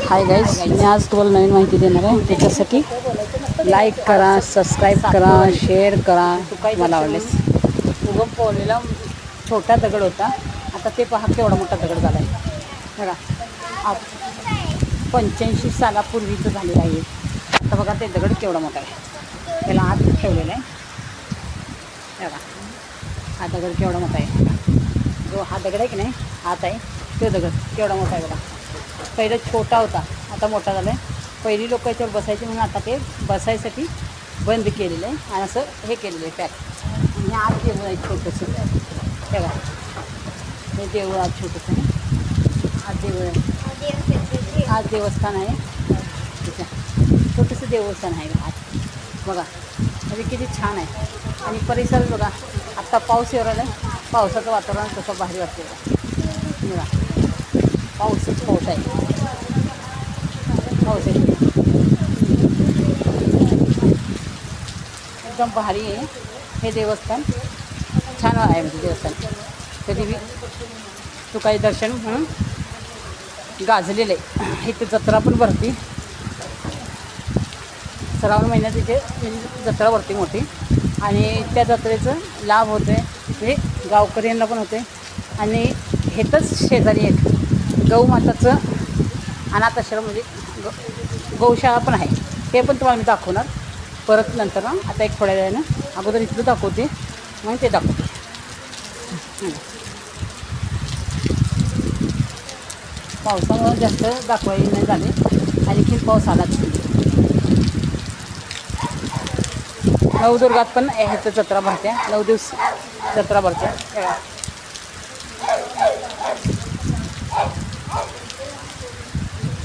Hi guys, मी आज तुम्हाला नवीन माहिती देणार आहे. त्याच्यासाठी लाईक करा, सबस्क्राईब करा, शेअर करा. मला आवडलेस. उगम पोहलेला छोटा दगड होता, आता ते पहा केवढा मोठा दगड झाला आहे बघा. 85 सालापूर्वीचं झालेलं आहे. आता बघा ते दगड केवढा मोठा आहे. त्याला आत ठेवलेला आहे बघा. हा दगड केवढा मोठा आहे. जो हा दगड आहे की नाही, आत आहे तो दगड केवढा मोठा आहे बघा. पहिलं छोटा होता, आता मोठा झाला आहे. पहिली लोक याच्यावर बसायचे म्हणून आता ते बसायसाठी बंद केलेलं आहे आणि असं हे केलेलं आहे पॅक. आणि आत देऊळ आहे छोटंसं बघा. हे देऊळ आत छोटंसं आहे. आत देऊळ आहे, आज देवस्थान आहे. छोटंसं देवस्थान आहे आत बघा. म्हणजे किती छान आहे. आणि परिसर बघा, आत्ता पाऊस येऊ राहिला आहे. पावसाचं वातावरण कसं भारी वाटते बघा. पाऊसच पाऊस आहे. पाऊस आहे एकदम भारी आहे. हे देवस्थान छान आहे. म्हणजे देवस्थान कधी बी तू काही दर्शन म्हणून गाजलेलं आहे. इथे जत्रा पण भरती. श्रावण महिन्यात इथे जत्रा भरती मोठी. आणि त्या जत्रेचं लाभ होतो आहे म्हणजे गावकऱ्यांना पण होते. आणि हेतच शेजारी एक गौमाताचं अनाथ आश्रम म्हणजे गौशाळा पण आहे. ते पण तुम्हाला मी दाखवणार परत नंतर ना. आता एक थोड्या वेळानं अगोदर इथलं दाखवते, मग ते दाखवते. पावसामुळे जास्त दाखवायला नाही झाले. आणखी पाऊस आलाच. नवदुर्गात पण ह्याचं जत्रा भरते. 9 दिवस जत्रा भरते.